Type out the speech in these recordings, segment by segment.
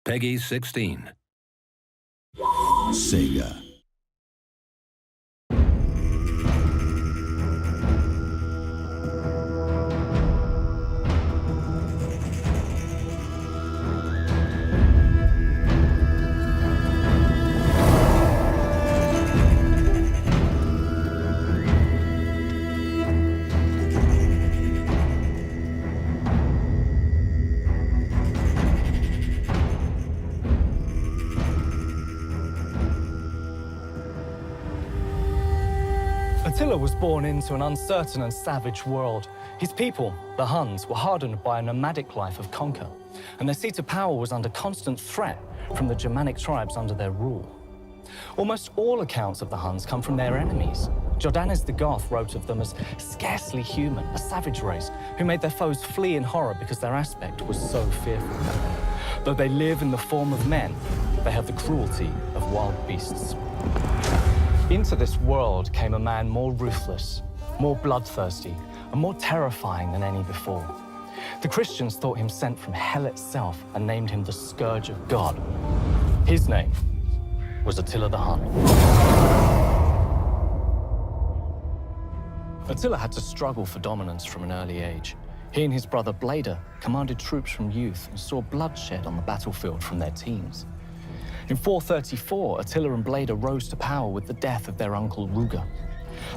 Peggy 16. Sega. Attila was born into an uncertain and savage world. His people, the Huns, were hardened by a nomadic life of conquer, and their seat of power was under constant threat from the Germanic tribes under their rule. Almost all accounts of the Huns come from their enemies. Jordanes the Goth wrote of them as scarcely human, a savage race who made their foes flee in horror because their aspect was so fearful. Though they live in the form of men, they have the cruelty of wild beasts. Into this world came a man more ruthless, more bloodthirsty, and more terrifying than any before. The Christians thought him sent from hell itself and named him the Scourge of God. His name was Attila the Hun. Attila had to struggle for dominance from an early age. He and his brother Bleda commanded troops from youth and saw bloodshed on the battlefield from their teens. In 434, Attila and Bleda rose to power with the death of their uncle Ruger.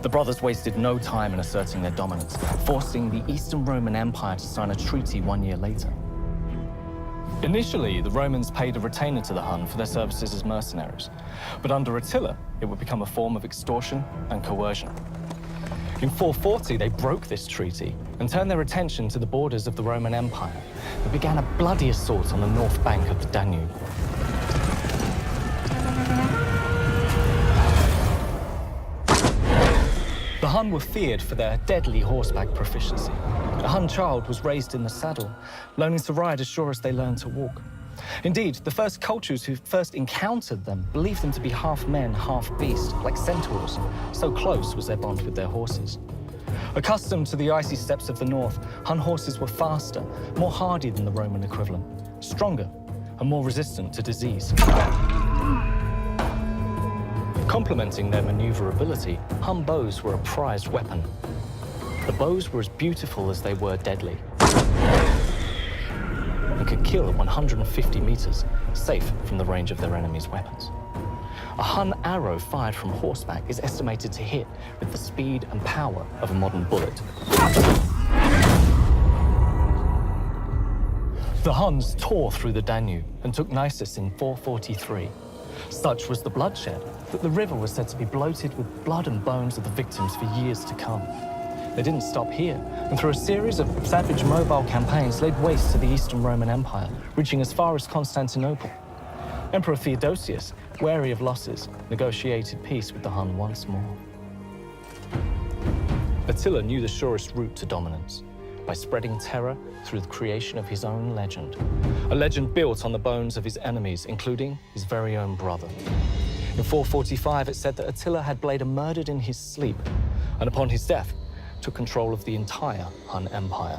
The brothers wasted no time in asserting their dominance, forcing the Eastern Roman Empire to sign a treaty 1 year later. Initially, the Romans paid a retainer to the Hun for their services as mercenaries, but under Attila, it would become a form of extortion and coercion. In 440, they broke this treaty and turned their attention to the borders of the Roman Empire and began a bloody assault on the north bank of the Danube. The Hun were feared for their deadly horseback proficiency. A Hun child was raised in the saddle, learning to ride as sure as they learned to walk. Indeed, the first cultures who first encountered them believed them to be half men, half beast, like centaurs. So close was their bond with their horses. Accustomed to the icy steppes of the north, Hun horses were faster, more hardy than the Roman equivalent, stronger, and more resistant to disease. Complementing their maneuverability, Hun bows were a prized weapon. The bows were as beautiful as they were deadly, and could kill at 150 meters, safe from the range of their enemies' weapons. A Hun arrow fired from horseback is estimated to hit with the speed and power of a modern bullet. The Huns tore through the Danube and took Nisus in 443. Such was the bloodshed that the river was said to be bloated with blood and bones of the victims for years to come. They didn't stop here, and through a series of savage mobile campaigns laid waste to the Eastern Roman Empire, reaching as far as Constantinople. Emperor Theodosius, wary of losses, negotiated peace with the Hun once more. Attila knew the surest route to dominance, by spreading terror through the creation of his own legend. A legend built on the bones of his enemies, including his very own brother. In 445, it said that Attila had Bleda murdered in his sleep, and upon his death, took control of the entire Hun Empire.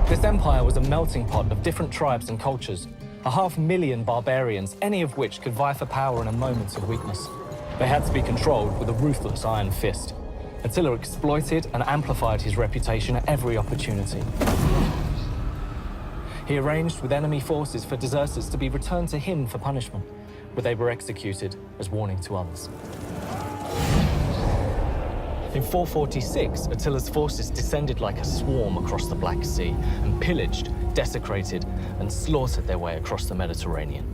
This empire was a melting pot of different tribes and cultures, 500,000 barbarians, any of which could vie for power in a moment of weakness. They had to be controlled with a ruthless iron fist. Attila exploited and amplified his reputation at every opportunity. He arranged with enemy forces for deserters to be returned to him for punishment, where they were executed as warning to others. In 446, Attila's forces descended like a swarm across the Black Sea and pillaged, desecrated, and slaughtered their way across the Mediterranean.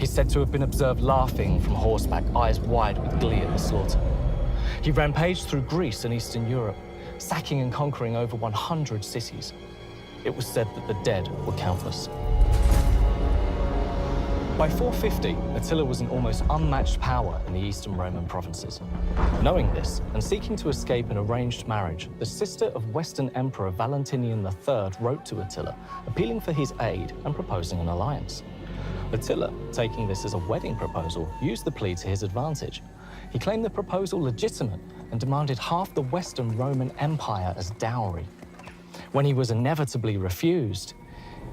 He's said to have been observed laughing from horseback, eyes wide with glee at the slaughter. He rampaged through Greece and Eastern Europe, sacking and conquering over 100 cities. It was said that the dead were countless. By 450, Attila was an almost unmatched power in the Eastern Roman provinces. Knowing this, and seeking to escape an arranged marriage, the sister of Western Emperor Valentinian III wrote to Attila, appealing for his aid and proposing an alliance. Attila, taking this as a wedding proposal, used the plea to his advantage. He claimed the proposal legitimate and demanded half the Western Roman Empire as dowry. When he was inevitably refused,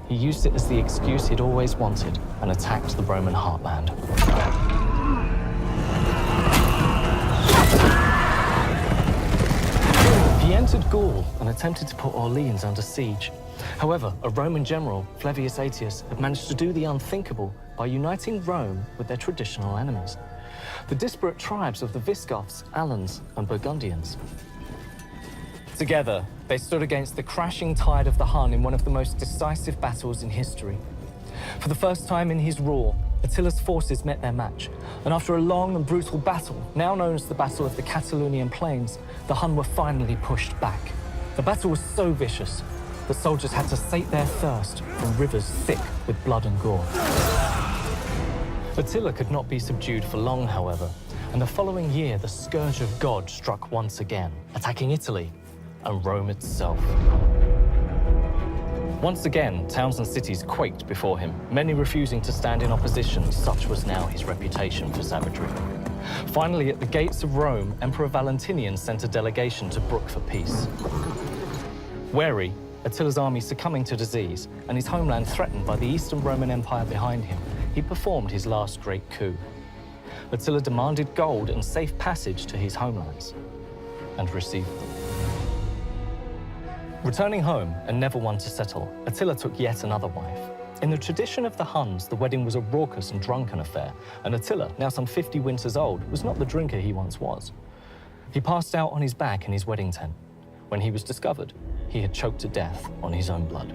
he used it as the excuse he'd always wanted and attacked the Roman heartland. He entered Gaul and attempted to put Orleans under siege. However, a Roman general, Flavius Aetius, had managed to do the unthinkable by uniting Rome with their traditional enemies, the disparate tribes of the Visigoths, Alans, and Burgundians. Together, they stood against the crashing tide of the Hun in one of the most decisive battles in history. For the first time in his rule, Attila's forces met their match, and after a long and brutal battle, now known as the Battle of the Catalonian Plains, the Hun were finally pushed back. The battle was so vicious, the soldiers had to sate their thirst from rivers thick with blood and gore. Attila could not be subdued for long, however, and the following year, the Scourge of God struck once again, attacking Italy and Rome itself. Once again, towns and cities quaked before him, many refusing to stand in opposition. Such was now his reputation for savagery. Finally, at the gates of Rome, Emperor Valentinian sent a delegation to brook for peace. Wary, Attila's army succumbing to disease and his homeland threatened by the Eastern Roman Empire behind him, he performed his last great coup. Attila demanded gold and safe passage to his homelands, and received them. Returning home and never one to settle, Attila took yet another wife. In the tradition of the Huns, the wedding was a raucous and drunken affair, and Attila, now some 50 winters old, was not the drinker he once was. He passed out on his back in his wedding tent. When he was discovered, he had choked to death on his own blood.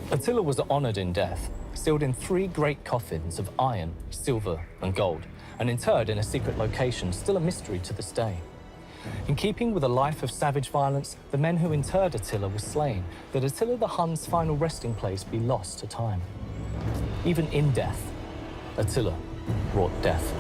Attila was honored in death, sealed in 3 great coffins of iron, silver, and gold, and interred in a secret location, still a mystery to this day. In keeping with a life of savage violence, the men who interred Attila were slain, that Attila the Hun's final resting place be lost to time. Even in death, Attila wrought death.